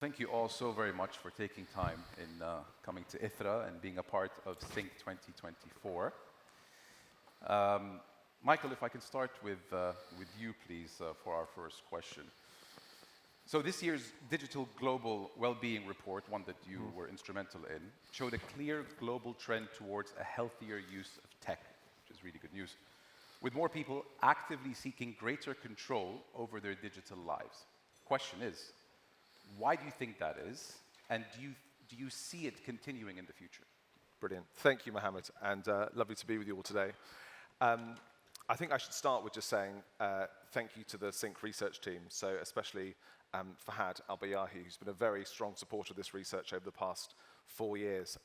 Thank you all so very much for taking time in coming to ITHRA and being a part of Think 2024. Michael, if I can start with you, please, for our first question. So this year's Digital Global Wellbeing Report, one that you were instrumental in, showed a clear global trend towards a healthier use of tech, which is really good news, with more people actively seeking greater control over their digital lives. Question is, why do you think that is, and do you see it continuing in the future? Brilliant. Thank you, Mohammed, and lovely to be with you all today. I think I should start with just saying thank you to the Sync research team, so especially Fahad Al-Bayahi, who's been a very strong supporter of this research over the past 4 years.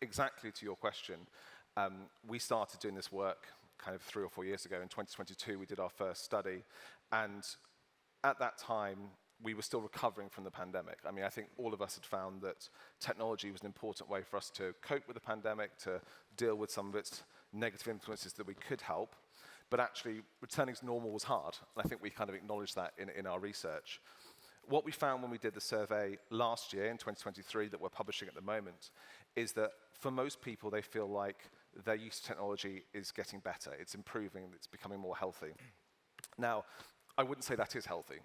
Exactly to your question, we started doing this work kind of 3 or 4 years ago. In 2022, we did our first study, and at that time, we were still recovering from the pandemic. I mean, I think all of us had found that technology was an important way for us to cope with the pandemic, to deal with some of its negative influences that we could help. But actually, returning to normal was hard. And I think we kind of acknowledged that in our research. What we found when we did the survey last year, in 2023, that we're publishing at the moment, is that for most people, they feel like their use of technology is getting better. It's improving, it's becoming more healthy. Now, I wouldn't say that is healthy.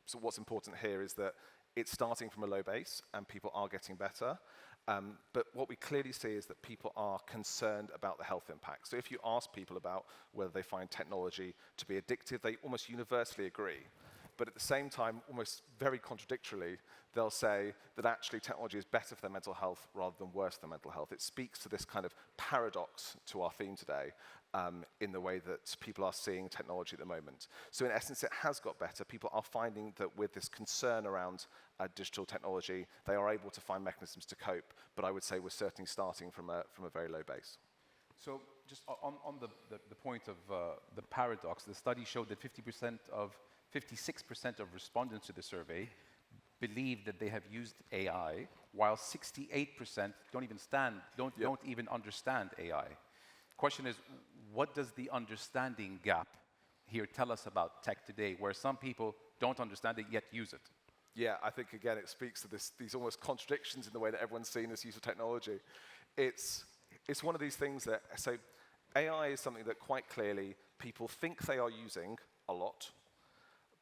So what's important here is that it's starting from a low base and people are getting better. But what we clearly see is that people are concerned about the health impact. So if you ask people about whether they find technology to be addictive, they almost universally agree. But at the same time, almost very contradictorily, they'll say that actually technology is better for their mental health rather than worse for their mental health. It speaks to this kind of paradox to our theme today in the way that people are seeing technology at the moment. So in essence, it has got better. People are finding that with this concern around digital technology, they are able to find mechanisms to cope. But I would say we're certainly starting from a very low base. So just on the point of the paradox, the study showed that 56% of respondents to the survey believe that they have used AI, while 68% don't even understand AI. Question is, what does the understanding gap here tell us about tech today, where some people don't understand it yet use it? Yeah, I think again it speaks to these almost contradictions in the way that everyone's seeing this use of technology. It's one of these things that, so AI is something that quite clearly people think they are using a lot.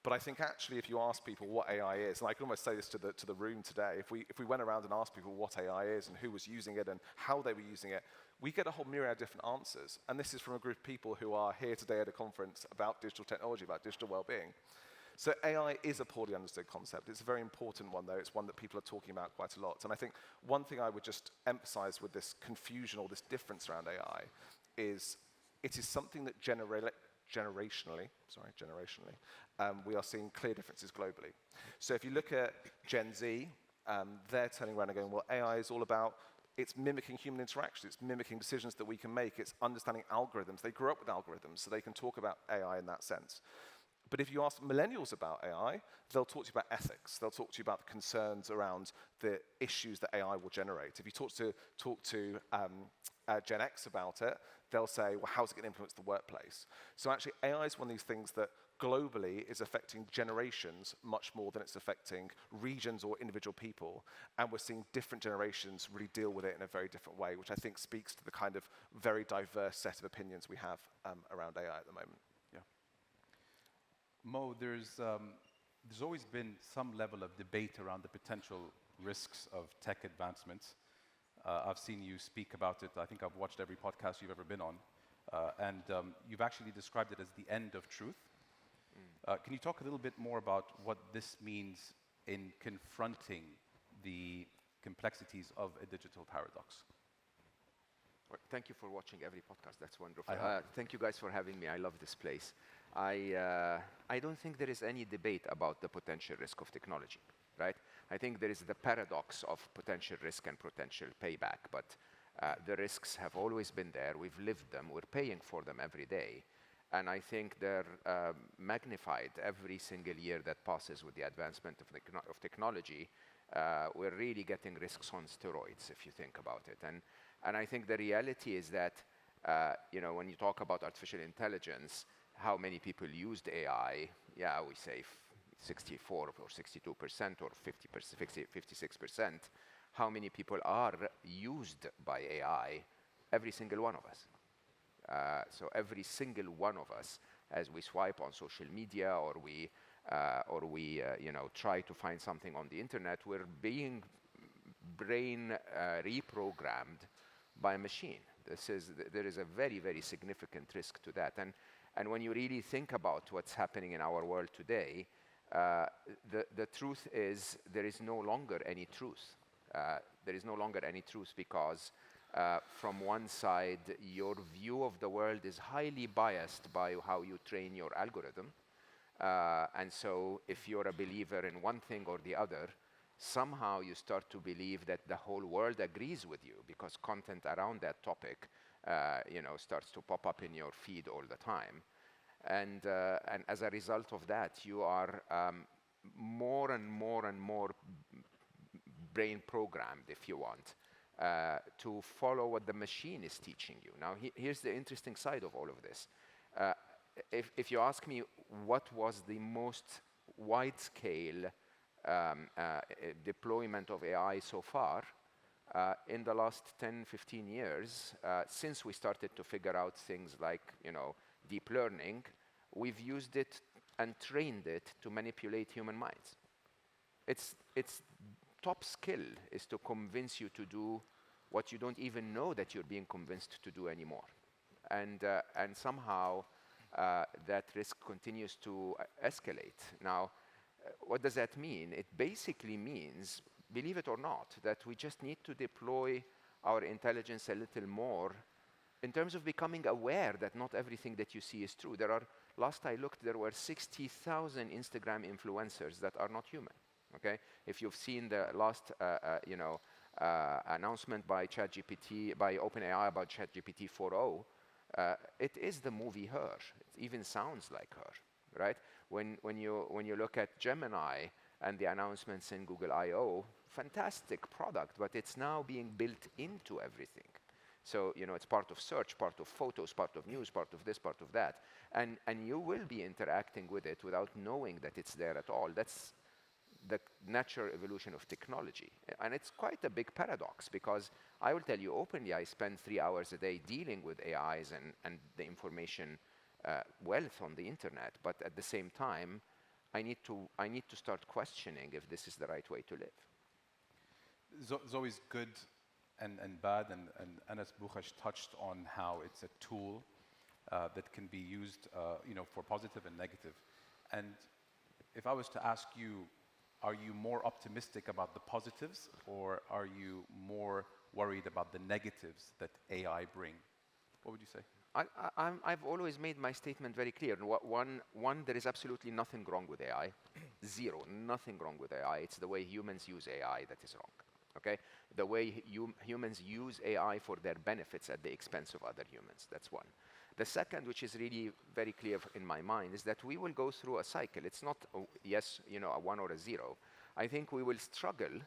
But I think actually if you ask people what AI is, and I can almost say this to the room today, if we went around and asked people what AI is and who was using it and how they were using it, we get a whole myriad of different answers. And this is from a group of people who are here today at a conference about digital technology, about digital well-being. So AI is a poorly understood concept. It's a very important one, though. It's one that people are talking about quite a lot. And I think one thing I would just emphasize with this confusion or this difference around AI is it is something that generationally, we are seeing clear differences globally. So if you look at Gen Z, they're turning around and going, well, AI is all about, it's mimicking human interaction, it's mimicking decisions that we can make, it's understanding algorithms. They grew up with algorithms, so they can talk about AI in that sense. But if you ask millennials about AI, they'll talk to you about ethics. They'll talk to you about the concerns around the issues that AI will generate. If you talk to Gen X about it, they'll say, well, how's it going to influence the workplace? So actually, AI is one of these things that globally is affecting generations much more than it's affecting regions or individual people. And we're seeing different generations really deal with it in a very different way, which I think speaks to the kind of very diverse set of opinions we have around AI at the moment. Yeah. Mo, there's always been some level of debate around the potential risks of tech advancements. I've seen you speak about it. I think I've watched every podcast you've ever been on. And you've actually described it as the end of truth. Can you talk a little bit more about what this means in confronting the complexities of a digital paradox? Well, thank you for watching every podcast. That's wonderful. Thank you guys for having me. I love this place. I don't think there is any debate about the potential risk of technology, right? I think there is the paradox of potential risk and potential payback, but the risks have always been there. We've lived them. We're paying for them every day. And I think they're magnified every single year that passes with the advancement of technology. We're really getting risks on steroids, if you think about it. And I think the reality is that, when you talk about artificial intelligence, how many people used AI? Yeah, we say 64 or 62% or 50%, 56%, how many people are used by AI? Every single one of us. So every single one of us, as we swipe on social media or we try to find something on the internet, we're being brain reprogrammed by a machine. There is a very, very significant risk to that. And when you really think about what's happening in our world today, the truth is there is no longer any truth. There is no longer any truth because from one side, your view of the world is highly biased by how you train your algorithm. And so if you're a believer in one thing or the other, somehow you start to believe that the whole world agrees with you because content around that topic starts to pop up in your feed all the time. And as a result of that, you are more and more and more brain programmed, if you want, to follow what the machine is teaching you. Now, here's the interesting side of all of this. If you ask me what was the most wide-scale deployment of AI so far, in the last 10, 15 years, since we started to figure out things like, deep learning, we've used it and trained it to manipulate human minds. Its top skill is to convince you to do what you don't even know that you're being convinced to do anymore. And somehow that risk continues to escalate. Now, what does that mean? It basically means, believe it or not, that we just need to deploy our intelligence a little more in terms of becoming aware that not everything that you see is true. Last I looked, there were 60,000 Instagram influencers that are not human. Okay, if you've seen the last, announcement by ChatGPT, by OpenAI about ChatGPT 4.0, it is the movie Her. It even sounds like her, right? When you look at Gemini and the announcements in Google I/O, fantastic product, but it's now being built into everything. So, it's part of search, part of photos, part of news, part of this, part of that. And you will be interacting with it without knowing that it's there at all. That's the natural evolution of technology. And it's quite a big paradox because I will tell you openly, I spend 3 hours a day dealing with AIs and the information wealth on the internet. But at the same time, I need to start questioning if this is the right way to live. It's always good and bad, and Anas Bukhash touched on how it's a tool that can be used for positive and negative. And if I was to ask you, are you more optimistic about the positives, or are you more worried about the negatives that AI bring? What would you say? I've always made my statement very clear. One, there is absolutely nothing wrong with AI. Zero, nothing wrong with AI. It's the way humans use AI that is wrong. Okay? The way humans use AI for their benefits at the expense of other humans. That's one. The second, which is really very clear in my mind, is that we will go through a cycle. It's not a 1 or a 0. I think we will struggle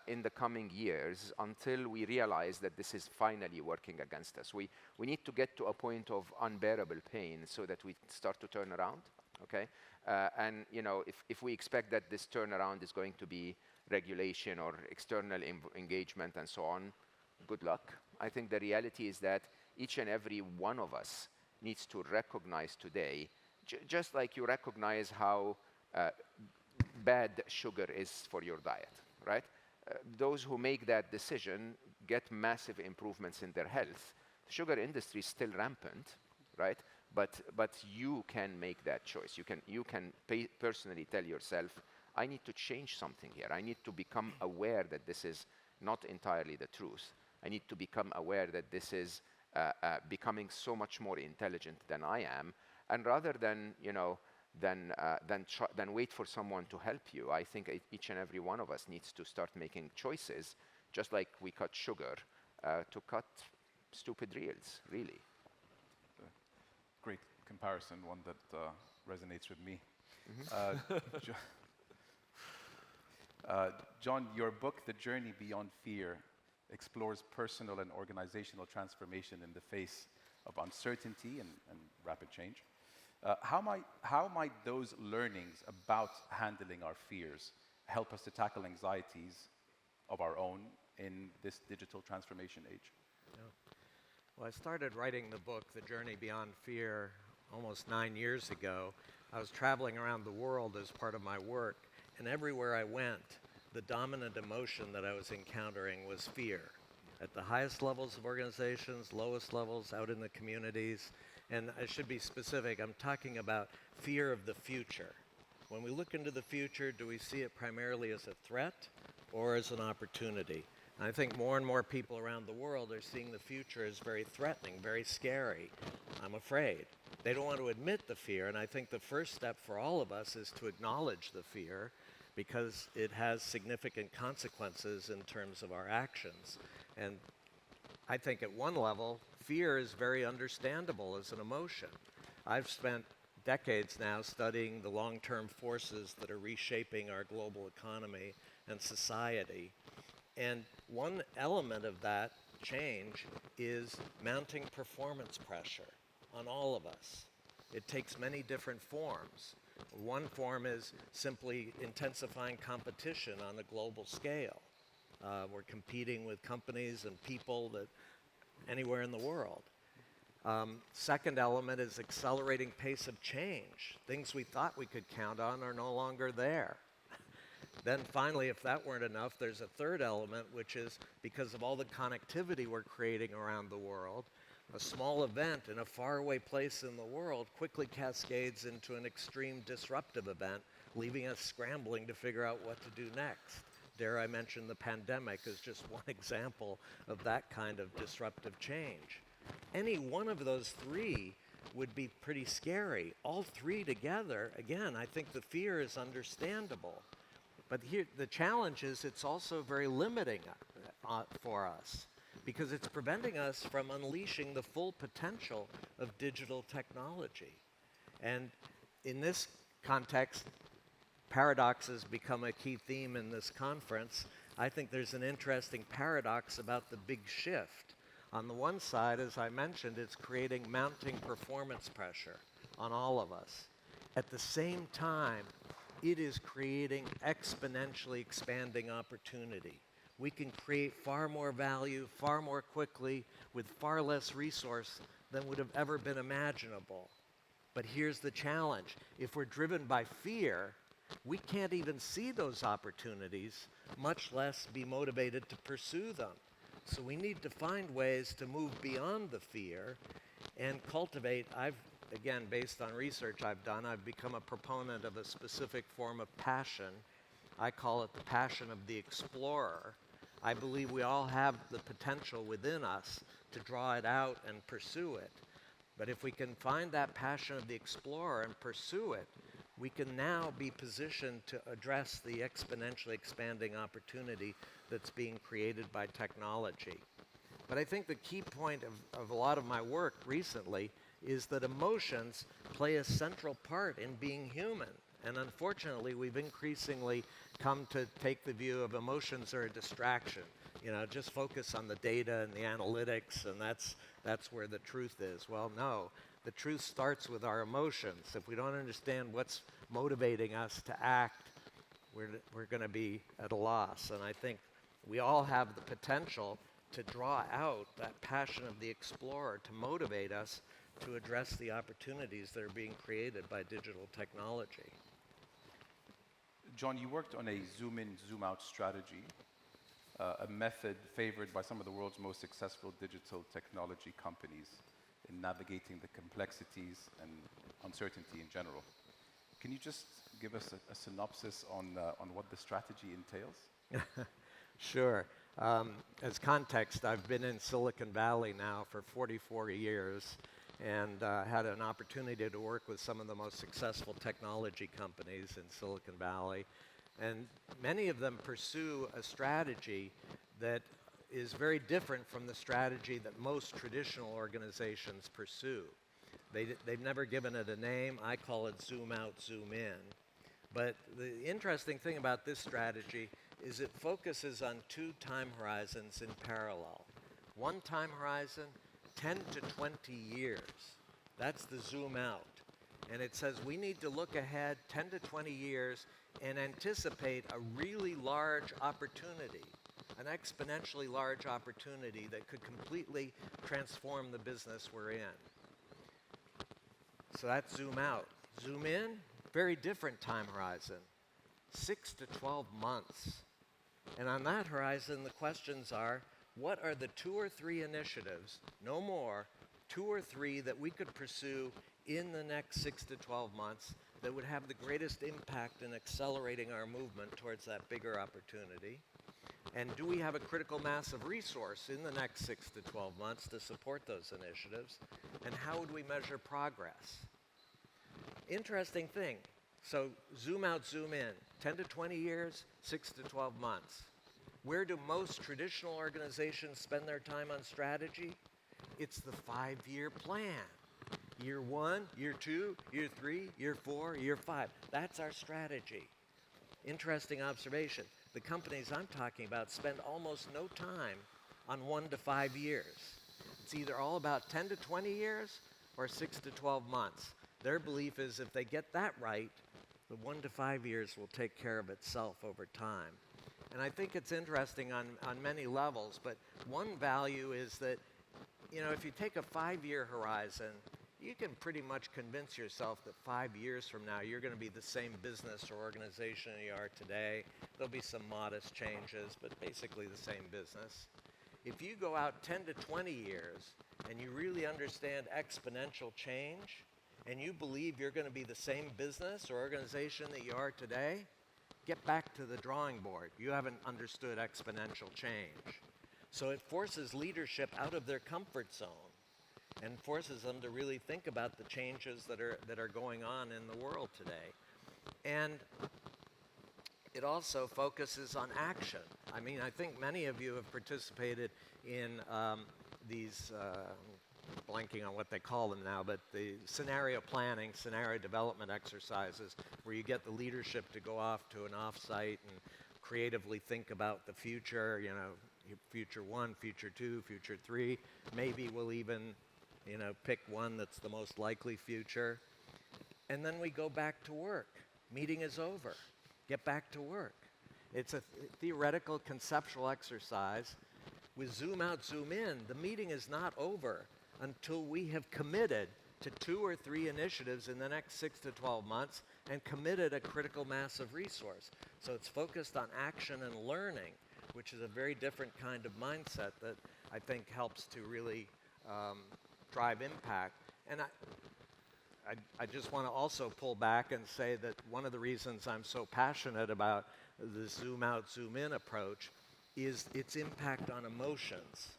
in the coming years until we realize that this is finally working against us. We need to get to a point of unbearable pain so that we start to turn around. Okay, and if we expect that this turnaround is going to be regulation or external engagement and so on, good luck. I think the reality is that each and every one of us needs to recognize today, just like you recognize how bad sugar is for your diet, right? Those who make that decision get massive improvements in their health. The sugar industry is still rampant, right? But you can make that choice. You can personally tell yourself, I need to change something here. I need to become aware that this is not entirely the truth. I need to become aware that this is becoming so much more intelligent than I am. And rather than wait for someone to help you, I think each and every one of us needs to start making choices, just like we cut sugar, to cut stupid reels, really. Great comparison, one that resonates with me. John, your book, The Journey Beyond Fear, explores personal and organizational transformation in the face of uncertainty and rapid change. How might those learnings about handling our fears help us to tackle anxieties of our own in this digital transformation age? Well, I started writing the book, The Journey Beyond Fear, almost 9 years ago. I was traveling around the world as part of my work, and everywhere I went, the dominant emotion that I was encountering was fear. At the highest levels of organizations, lowest levels out in the communities. And I should be specific, I'm talking about fear of the future. When we look into the future, do we see it primarily as a threat or as an opportunity? And I think more and more people around the world are seeing the future as very threatening, very scary. I'm afraid. They don't want to admit the fear, and I think the first step for all of us is to acknowledge the fear because it has significant consequences in terms of our actions. And I think at one level, fear is very understandable as an emotion. I've spent decades now studying the long-term forces that are reshaping our global economy and society. And one element of that change is mounting performance pressure on all of us. It takes many different forms. One form is simply intensifying competition on a global scale. We're competing with companies and people that anywhere in the world. Second element is accelerating pace of change. Things we thought we could count on are no longer there. Then finally, if that weren't enough, there's a third element, which is because of all the connectivity we're creating around the world, a small event in a faraway place in the world quickly cascades into an extreme disruptive event, leaving us scrambling to figure out what to do next. Dare I mention the pandemic as just one example of that kind of disruptive change. Any one of those three would be pretty scary. All three together, again, I think the fear is understandable. But here, the challenge is it's also very limiting for us because it's preventing us from unleashing the full potential of digital technology. And in this context, paradoxes become a key theme in this conference. I think there's an interesting paradox about the big shift. On the one side, as I mentioned, it's creating mounting performance pressure on all of us. At the same time, it is creating exponentially expanding opportunity. We can create far more value, far more quickly, with far less resource than would have ever been imaginable. But here's the challenge. If we're driven by fear, we can't even see those opportunities, much less be motivated to pursue them. So we need to find ways to move beyond the fear and cultivate. Again, based on research I've done, I've become a proponent of a specific form of passion. I call it the passion of the explorer. I believe we all have the potential within us to draw it out and pursue it. But if we can find that passion of the explorer and pursue it, we can now be positioned to address the exponentially expanding opportunity that's being created by technology. But I think the key point of a lot of my work recently is that emotions play a central part in being human. And unfortunately, we've increasingly come to take the view of emotions are a distraction. You know, just focus on the data and the analytics, and that's where the truth is. Well, no, the truth starts with our emotions. If we don't understand what's motivating us to act, we're going to be at a loss. And I think we all have the potential to draw out that passion of the explorer to motivate us to address the opportunities that are being created by digital technology. John, you worked on a zoom-in, zoom-out strategy, a method favored by some of the world's most successful digital technology companies in navigating the complexities and uncertainty in general. Can you just give us a synopsis on what the strategy entails? Sure. As context, I've been in Silicon Valley now for 44 years and had an opportunity to work with some of the most successful technology companies in Silicon Valley. And many of them pursue a strategy that is very different from the strategy that most traditional organizations pursue. They've never given it a name. I call it zoom out, zoom in. But the interesting thing about this strategy is it focuses on two time horizons in parallel. One time horizon, 10 to 20 years. That's the zoom out. And it says we need to look ahead 10 to 20 years and anticipate a really large opportunity, an exponentially large opportunity that could completely transform the business we're in. So that's zoom out. Zoom in, very different time horizon, 6 to 12 months. And on that horizon, the questions are, what are the 2 or 3 initiatives, no more, 2 or 3 that we could pursue in the next 6 to 12 months that would have the greatest impact in accelerating our movement towards that bigger opportunity? And do we have a critical mass of resource in the next 6 to 12 months to support those initiatives? And how would we measure progress? Interesting thing. So zoom out, zoom in. 10 to 20 years, 6 to 12 months. Where do most traditional organizations spend their time on strategy? It's the 5-year plan. Year 1, year 2, year 3, year 4, year 5. That's our strategy. Interesting observation. The companies I'm talking about spend almost no time on 1 to 5 years. It's either all about 10 to 20 years or 6 to 12 months. Their belief is if they get that right, the 1 to 5 years will take care of itself over time. And I think it's interesting on many levels, but one value is that, you know, if you take a 5-year horizon, you can pretty much convince yourself that 5 years from now, you're going to be the same business or organization you are today. There'll be some modest changes, but basically the same business. If you go out 10 to 20 years and you really understand exponential change, and you believe you're going to be the same business or organization that you are today, get back to the drawing board. You haven't understood exponential change. So it forces leadership out of their comfort zone and forces them to really think about the changes that are going on in the world today. And it also focuses on action. I mean, I think many of you have participated in these, blanking on what they call them now, but the scenario planning, scenario development exercises where you get the leadership to go off to an offsite and creatively think about the future, you know, future 1, future 2, future 3. Maybe we'll even, you know, pick one that's the most likely future. And then we go back to work. Meeting is over. Get back to work. It's a theoretical conceptual exercise. With zoom out, zoom in, the meeting is not over until we have committed to 2 or 3 initiatives in the next 6 to 12 months and committed a critical mass of resource. So it's focused on action and learning, which is a very different kind of mindset that I think helps to really drive impact. And I just want to also pull back and say that one of the reasons I'm so passionate about the zoom out, zoom in approach is its impact on emotions.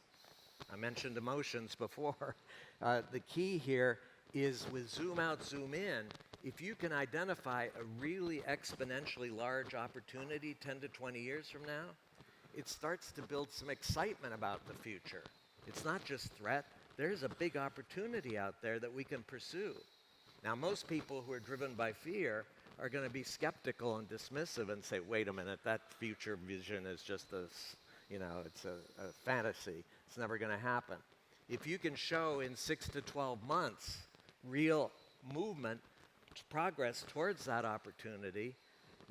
I mentioned emotions before. The key here is with zoom out, zoom in, if you can identify a really exponentially large opportunity 10 to 20 years from now, it starts to build some excitement about the future. It's not just threat. There's a big opportunity out there that we can pursue. Now, most people who are driven by fear are going to be skeptical and dismissive and say, wait a minute, that future vision is just a, you know, it's a fantasy. It's never going to happen. If you can show in 6 to 12 months real movement, progress towards that opportunity,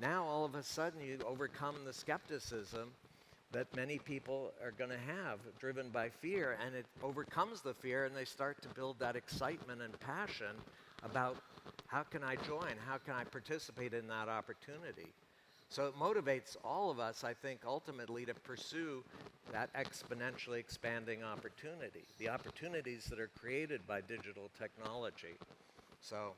now all of a sudden you overcome the skepticism that many people are going to have driven by fear, and it overcomes the fear and they start to build that excitement and passion about how can I join, how can I participate in that opportunity. So it motivates all of us, I think, ultimately to pursue that exponentially expanding opportunity, the opportunities that are created by digital technology. So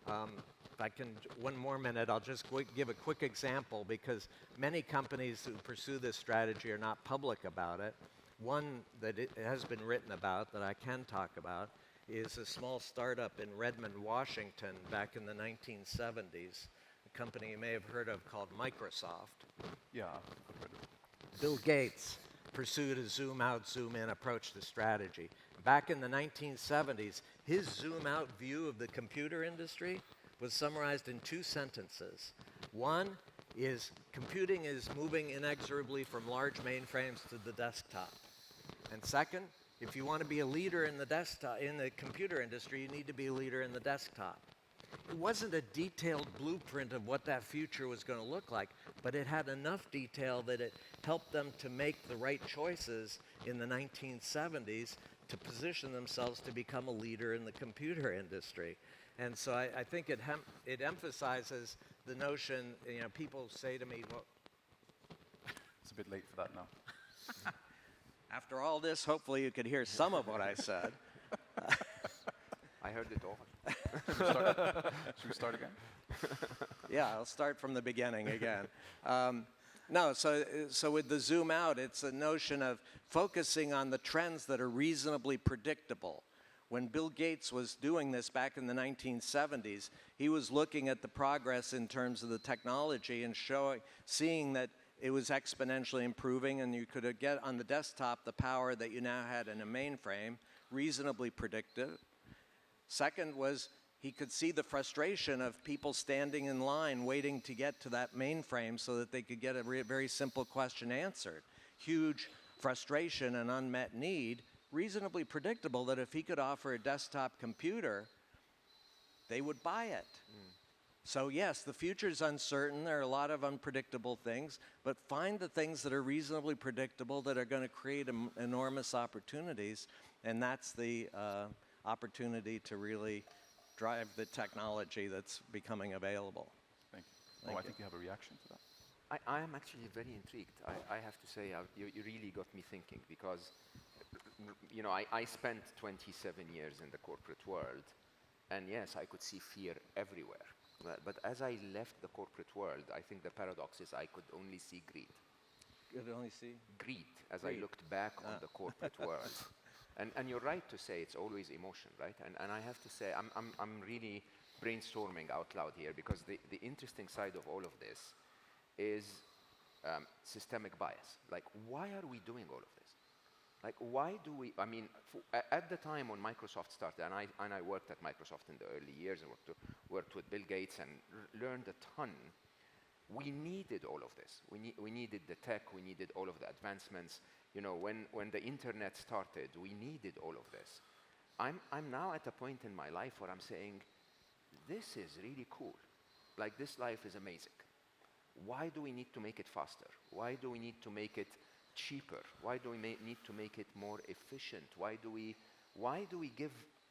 if I can, one more minute, I'll just give a quick example because many companies who pursue this strategy are not public about it. One that it has been written about that I can talk about is a small startup in Redmond, Washington back in the 1970s, a company you may have heard of called Microsoft. Yeah, I've heard of it. Bill Gates pursued a zoom out, zoom in approach to strategy. Back in the 1970s, his zoom out view of the computer industry was summarized in 2 sentences. One is computing is moving inexorably from large mainframes to the desktop. And second, if you want to be a leader in the desktop, in the computer industry, you need to be a leader in the desktop. it wasn't a detailed blueprint of what that future was going to look like, but it had enough detail that it helped them to make the right choices in the 1970s to position themselves to become a leader in the computer industry. And so I think it emphasizes the notion, you know, people say to me, well, It's a bit late for that now. after all this, hopefully you could hear some of what I said. I heard it all. Should we start again? Yeah, I'll start from the beginning again. No, so with the zoom out, it's a notion of focusing on the trends that are reasonably predictable. When Bill Gates was doing this back in the 1970s, he was looking at the progress in terms of the technology and seeing that it was exponentially improving, and you could get on the desktop the power that you now had in a mainframe, reasonably predictive. Second was he could see the frustration of people standing in line waiting to get to that mainframe so that they could get a very simple question answered. Huge frustration and unmet need, reasonably predictable that if he could offer a desktop computer, they would buy it. So yes, the future's uncertain. There are a lot of unpredictable things, but find the things that are reasonably predictable that are going to create enormous opportunities, and that's the opportunity to really drive the technology that's becoming available. Thank you. I think you have a reaction to that. I am actually very intrigued. I have to say, you really got me thinking, because you know, I spent 27 years in the corporate world, and yes, I could see fear everywhere. But as I left the corporate world, I think the paradox is I could only see greed. You could only see? Greed, as I looked back on the corporate world. And you're right to say it's always emotion, right? And I have to say, I'm really brainstorming out loud here, because the interesting side of all of this is systemic bias. Like, why are we doing all of this? Like, why do we, I mean, at the time when Microsoft started, and I worked at Microsoft in the early years and worked with Bill Gates and learned a ton, we needed all of this. We needed the tech, we needed all of the advancements. You know, when the internet started, we needed all of this. I'm now at a point in my life where I'm saying, this is really cool. Like, this life is amazing. Why do we need to make it faster? Why do we need to make it cheaper? Why do we need to make it more efficient? Why do we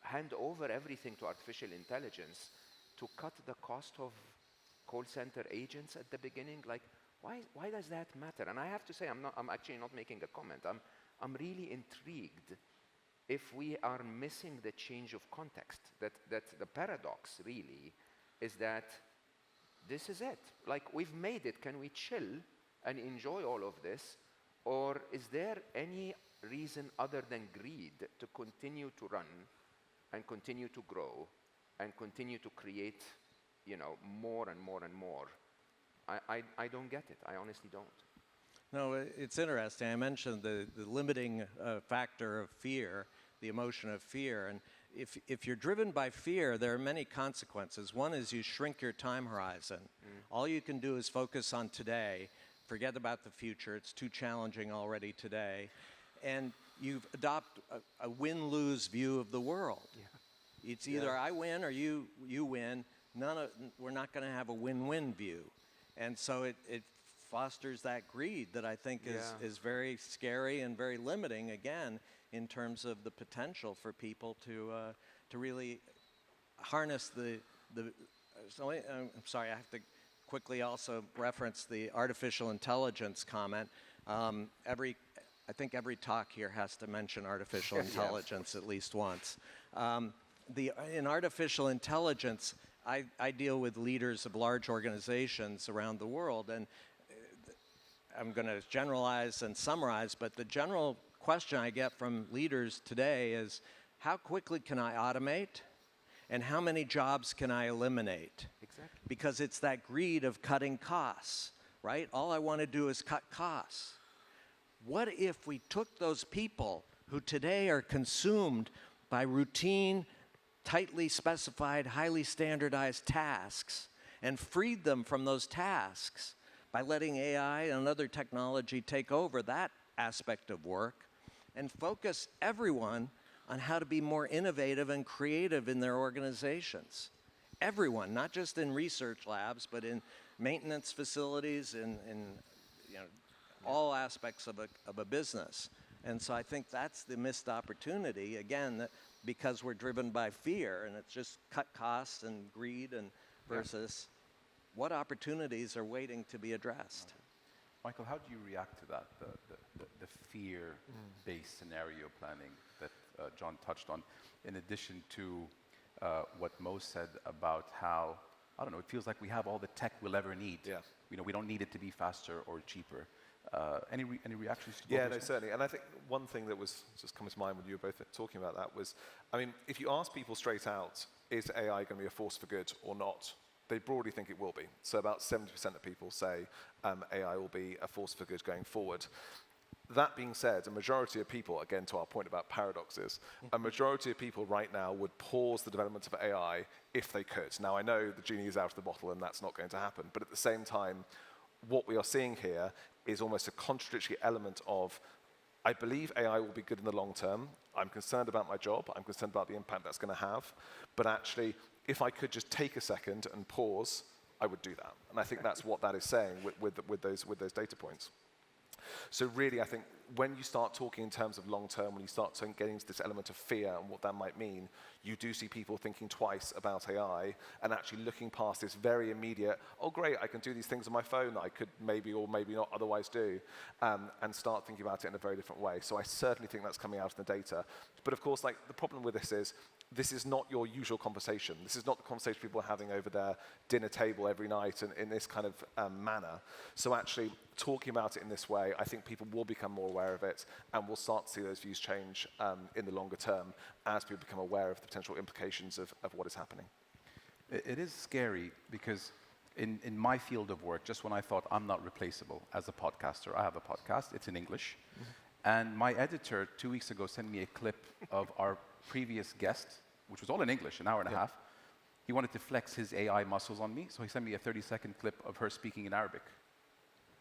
hand over everything to artificial intelligence to cut the cost of call center agents at the beginning? Like, why does that matter? And I have to say, I'm actually not making a comment. I'm really intrigued if we are missing the change of context. That the paradox really is that this is it. Like, we've made it. Can we chill and enjoy all of this? Or is there any reason other than greed to continue to run and continue to grow and continue to create, you know, more and more and more? I don't get it. I honestly don't. No, it's interesting. I mentioned the limiting factor of fear, the emotion of fear. And if you're driven by fear, there are many consequences. One is you shrink your time horizon. All you can do is focus on today. Forget about the future. It's too challenging already today. And you adopt a win-lose view of the world. Yeah. It's either I win or you win. We're not going to have a win-win view. And so it fosters that greed that I think is very scary and very limiting, again, in terms of the potential for people to really harness so I'm sorry, I have to quickly also reference the artificial intelligence comment. I think every talk here has to mention artificial intelligence at least once. In artificial intelligence, I deal with leaders of large organizations around the world, and I'm going to generalize and summarize, but the general question I get from leaders today is, how quickly can I automate? And how many jobs can I eliminate? Exactly. Because it's that greed of cutting costs, right? All I want to do is cut costs. What if we took those people who today are consumed by routine, tightly specified, highly standardized tasks and freed them from those tasks by letting AI and other technology take over that aspect of work and focus everyone on how to be more innovative and creative in their organizations? everyone, not just in research labs, but in maintenance facilities, in you know, all aspects of a business. And so I think that's the missed opportunity, again, that because we're driven by fear, and it's just cut costs and greed, and versus what opportunities are waiting to be addressed. Michael, how do you react to that, the fear-based scenario planning that John touched on, in addition to what Mo said about how, I don't know, it feels like we have all the tech we'll ever need. Yeah. You know, we don't need it to be faster or cheaper. Any reactions to both Yeah, those no, things? certainly. And I think one thing that was just coming to mind when you were both talking about that was, I mean, if you ask people straight out, is AI going to be a force for good or not? They broadly think it will be. So about 70% of people say AI will be a force for good going forward. That being said, a majority of people, again to our point about paradoxes, a majority of people right now would pause the development of AI if they could. Now I know the genie is out of the bottle and that's not going to happen, but at the same time, what we are seeing here is almost a contradictory element of, I believe AI will be good in the long term. I'm concerned about my job. I'm concerned about the impact that's going to have. But actually, if I could just take a second and pause, I would do that. And I think that's what that is saying with those data points. So really, I think when you start talking in terms of long term, when you start getting into this element of fear and what that might mean, you do see people thinking twice about AI and actually looking past this very immediate, oh great, I can do these things on my phone that I could maybe or maybe not otherwise do, and start thinking about it in a very different way. So I certainly think that's coming out in the data. But of course, like, the problem with this is not your usual conversation. This is not the conversation people are having over their dinner table every night and in this kind of manner. So actually, talking about it in this way, I think people will become more aware of it, and we'll start to see those views change in the longer term as people become aware of the potential implications of what is happening. It is scary because in my field of work, just when I thought I'm not replaceable as a podcaster, I have a podcast, it's in English, and my editor 2 weeks ago sent me a clip of our previous guest, which was all in English, an hour and a half. He wanted to flex his AI muscles on me, so he sent me a 30-second clip of her speaking in Arabic.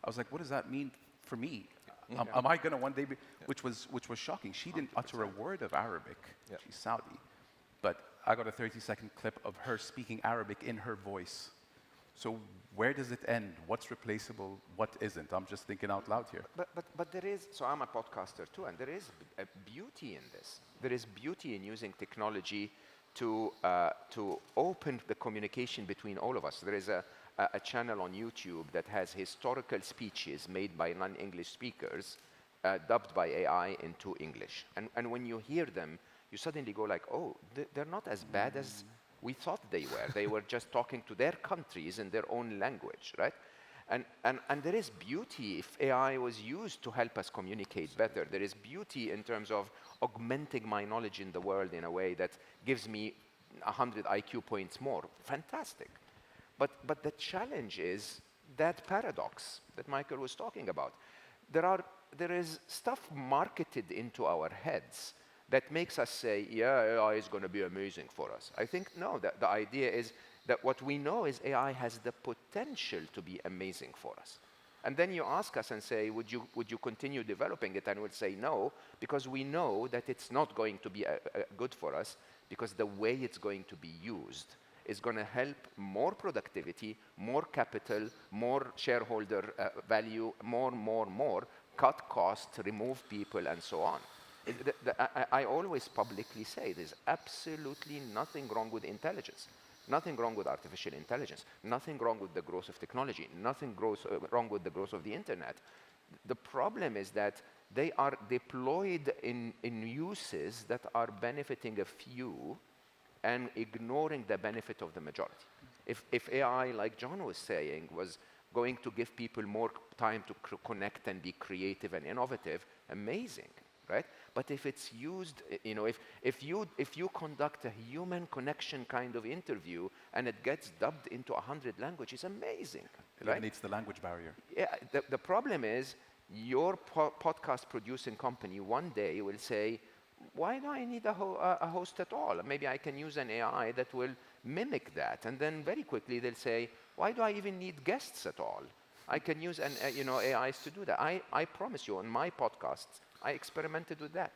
I was like, what does that mean for me? Am I going to one day be, which was shocking. She didn't utter a word of Arabic. She's Saudi. But I got a 30-second clip of her speaking Arabic in her voice. So where does it end? What's replaceable? What isn't? I'm just thinking out loud here. But there is, so I'm a podcaster too, and there is a beauty in this. There is beauty in using technology to open the communication between all of us. There is a channel on YouTube that has historical speeches made by non-English speakers, dubbed by AI into English. And when you hear them, you suddenly go like, oh, they're not as bad as we thought they were. They were just talking to their countries in their own language, right? And there is beauty if AI was used to help us communicate better. There is beauty in terms of augmenting my knowledge in the world in a way that gives me 100 IQ points more. Fantastic. But the challenge is that paradox that Michael was talking about. There is stuff marketed into our heads that makes us say, yeah, AI is going to be amazing for us. I think, no, the idea is that what we know is AI has the potential to be amazing for us. And then you ask us and say, would you continue developing it? And we'll say no, because we know that it's not going to be good for us, because the way it's going to be used is going to help more productivity, more capital, more shareholder value, more, cut costs, remove people, and so on. I always publicly say there's absolutely nothing wrong with intelligence, nothing wrong with artificial intelligence, nothing wrong with the growth of technology, nothing wrong with the growth of the internet. The problem is that they are deployed in uses that are benefiting a few and ignoring the benefit of the majority. If AI, like John was saying, was going to give people more time to connect and be creative and innovative, amazing, right? But if it's used, you know, if you conduct a human connection kind of interview and it gets dubbed into 100 languages, amazing. It right? eliminates the language barrier. Yeah, the problem is your podcast producing company one day will say, why do I need a host at all? Maybe I can use an AI that will mimic that. And then very quickly they'll say, why do I even need guests at all? I can use AIs to do that. I promise you, on my podcasts, I experimented with that.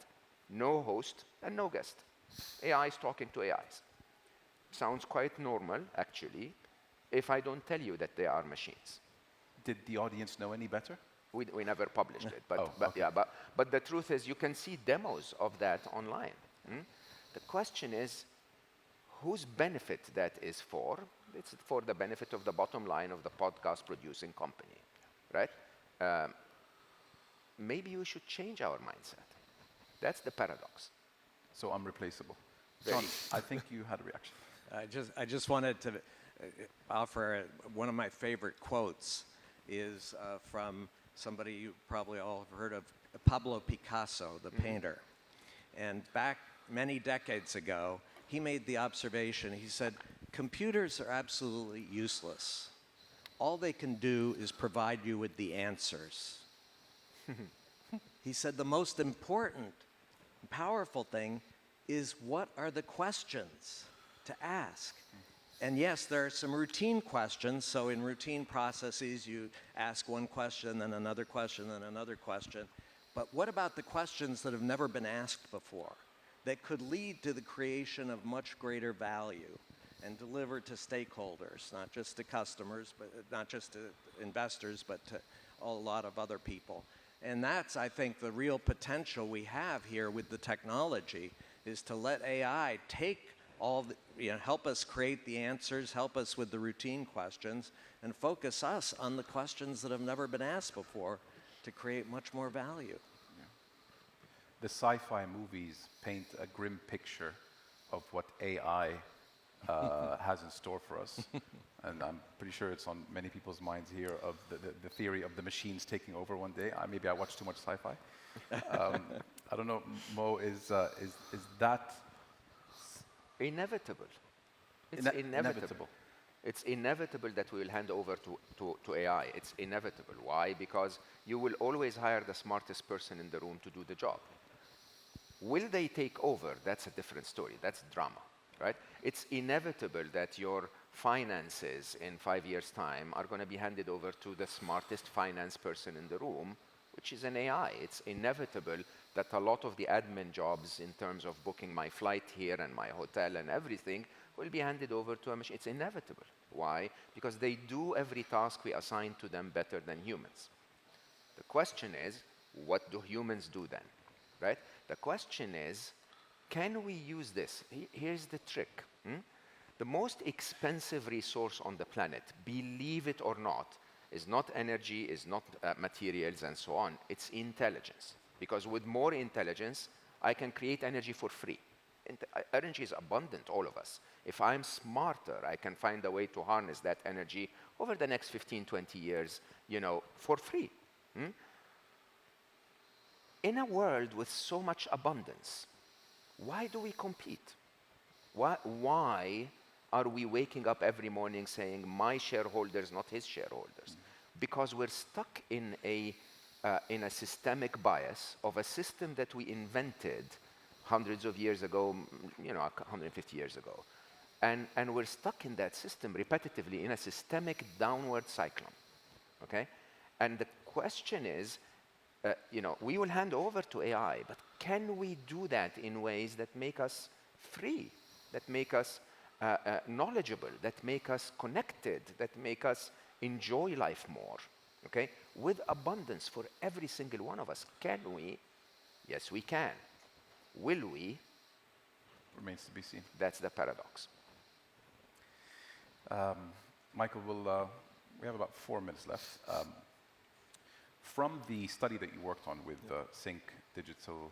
No host and no guest. AIs talking to AIs. sounds quite normal, actually, if I don't tell you that they are machines. Did the audience know any better? We never published it, but, Oh, but okay. yeah, but the truth is you can see demos of that online. The question is, whose benefit that is for? It's for the benefit of the bottom line of the podcast producing company, right? Maybe we should change our mindset. That's the paradox. So unreplaceable. Very. John, I think you had a reaction. I just wanted to offer one of my favorite quotes is from somebody you probably all have heard of, Pablo Picasso, the painter. And back many decades ago, he made the observation, he said, computers are absolutely useless. All they can do is provide you with the answers. He said the most important, powerful thing is what are the questions to ask? And yes, there are some routine questions. So in routine processes, you ask one question, then another question, then another question. But what about the questions that have never been asked before that could lead to the creation of much greater value and deliver to stakeholders, not just to customers, but not just to investors, but to a lot of other people? And that's, I think, the real potential we have here with the technology is to let AI take all the, help us create the answers, help us with the routine questions, and focus us on the questions that have never been asked before to create much more value. Yeah. The sci-fi movies paint a grim picture of what AI has in store for us. And I'm pretty sure it's on many people's minds here of the theory of the machines taking over one day. Maybe I watch too much sci-fi. I don't know, Mo, is that Inevitable. It's inevitable? It's inevitable that we will hand over to AI. It's inevitable. Why? Because you will always hire the smartest person in the room to do the job. Will they take over? That's a different story. That's drama, right? It's inevitable that your finances in 5 years' time are going to be handed over to the smartest finance person in the room, which is an AI. It's inevitable that a lot of the admin jobs in terms of booking my flight here and my hotel and everything will be handed over to a machine. It's inevitable. Why? Because they do every task we assign to them better than humans. The question is, what do humans do then, right? The question is, can we use this? Here's the trick. The most expensive resource on the planet, believe it or not, is not energy, is not materials and so on. It's intelligence. Because with more intelligence, I can create energy for free. Energy is abundant, all of us. If I'm smarter, I can find a way to harness that energy over the next 15, 20 years, for free. In a world with so much abundance, why do we compete? Why are we waking up every morning saying, my shareholders, not his shareholders? Because we're stuck in a systemic bias of a system that we invented hundreds of years ago, 150 years ago. And we're stuck in that system repetitively in a systemic downward cyclone, okay? And the question is, we will hand over to AI, but can we do that in ways that make us free, that make us knowledgeable, that make us connected, that make us enjoy life more, okay? With abundance for every single one of us. Can we? Yes, we can. Will we? Remains to be seen. That's the paradox. Michael, we have about 4 minutes left. From the study that you worked on with Sync Digital,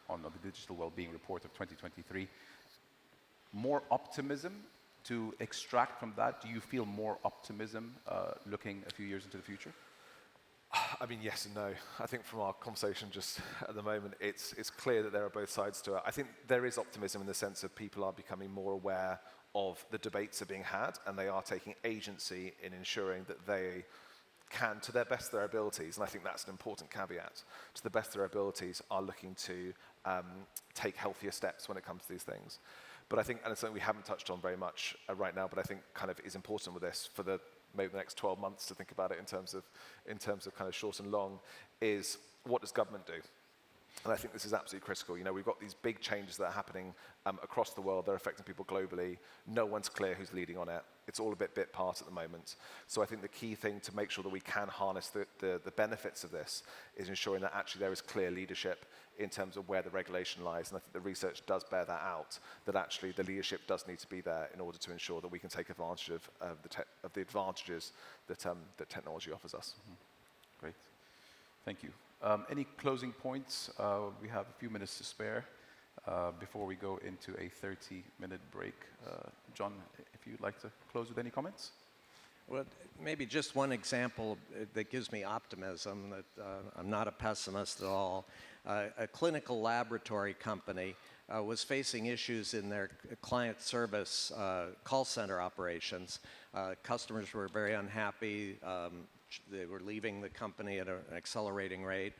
on the Digital Wellbeing Report of 2023, more optimism to extract from that? Do you feel more optimism looking a few years into the future? I mean, yes and no. I think from our conversation just at the moment, it's clear that there are both sides to it. I think there is optimism in the sense of people are becoming more aware of the debates that are being had, and they are taking agency in ensuring that they can, to the best of their abilities, and I think that's an important caveat, to the best of their abilities, are looking to take healthier steps when it comes to these things. But I think, and it's something we haven't touched on very much right now, but I think kind of is important with this for maybe the next 12 months to think about it in terms of kind of short and long, is what does government do? And I think this is absolutely critical. We've got these big changes that are happening across the world. They're affecting people globally. No one's clear who's leading on it. It's all a bit part at the moment. So I think the key thing to make sure that we can harness the benefits of this is ensuring that actually there is clear leadership in terms of where the regulation lies. And I think the research does bear that out, that actually the leadership does need to be there in order to ensure that we can take advantage of the advantages that technology offers us. Great. Thank you. Any closing points? We have a few minutes to spare before we go into a 30-minute break. John, if you'd like to close with any comments? Well, maybe just one example that gives me optimism, that I'm not a pessimist at all. A clinical laboratory company was facing issues in their client service call center operations. Customers were very unhappy. They were leaving the company at an accelerating rate.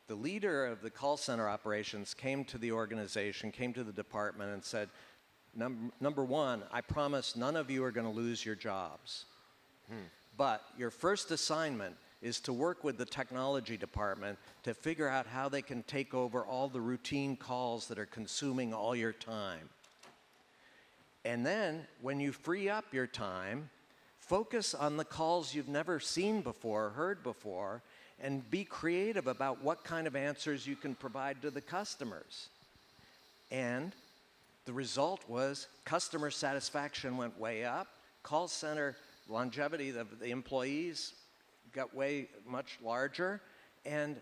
The leader of the call center operations came to the organization, came to the department and said, number one, I promise none of you are going to lose your jobs. But your first assignment is to work with the technology department to figure out how they can take over all the routine calls that are consuming all your time. And then, when you free up your time, focus on the calls you've never seen before, heard before, and be creative about what kind of answers you can provide to the customers. And the result was customer satisfaction went way up, call center longevity of the employees got way much larger, and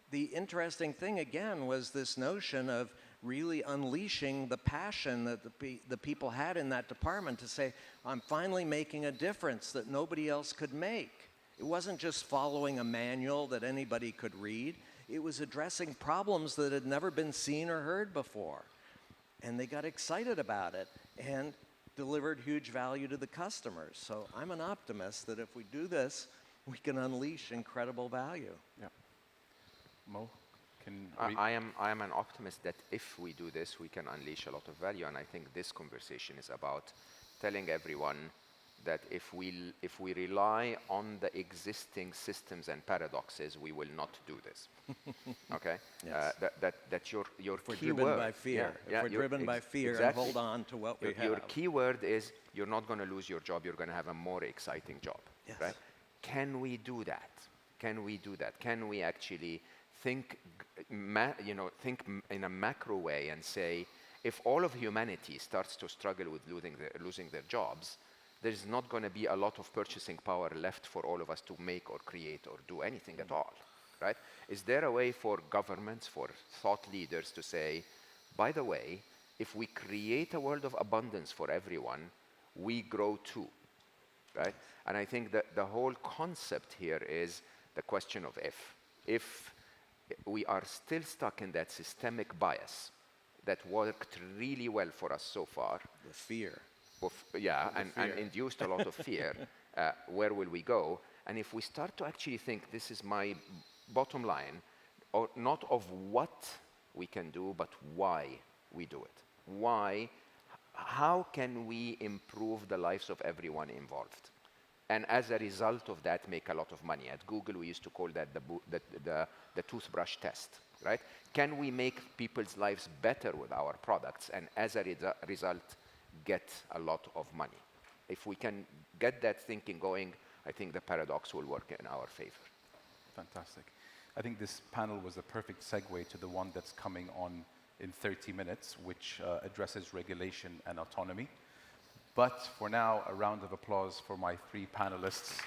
the interesting thing again was this notion of really unleashing the passion that the people had in that department to say, I'm finally making a difference that nobody else could make. It wasn't just following a manual that anybody could read. It was addressing problems that had never been seen or heard before. And they got excited about it and delivered huge value to the customers. So I'm an optimist that if we do this, we can unleash incredible value. Yeah. Mo? I am an optimist that if we do this, we can unleash a lot of value. And I think this conversation is about telling everyone that if we rely on the existing systems and paradoxes, we will not do this. Okay? Yes. That's your If we're key driven word. by fear, Yeah, if we're driven by fear exactly. and hold on to what we have. Your key word is you're not going to lose your job. You're going to have a more exciting job. Yes. Right? Can we do that? Can we do that? Can we actually think in a macro way and say, if all of humanity starts to struggle with losing their jobs, there's not going to be a lot of purchasing power left for all of us to make or create or do anything at all, right? Is there a way for governments, for thought leaders to say, by the way, if we create a world of abundance for everyone, we grow too, right? And I think that the whole concept here is the question of if. If we are still stuck in that systemic bias that worked really well for us so far. The fear. And induced a lot of fear. Where will we go? And if we start to actually think this is my bottom line, or not of what we can do, but why we do it. Why? How can we improve the lives of everyone involved? And as a result of that, make a lot of money. At Google, we used to call that the toothbrush test, right? Can we make people's lives better with our products, and as a result, get a lot of money? If we can get that thinking going, I think the paradox will work in our favor. Fantastic. I think this panel was a perfect segue to the one that's coming on in 30 minutes, which addresses regulation and autonomy. But for now, a round of applause for my three panelists.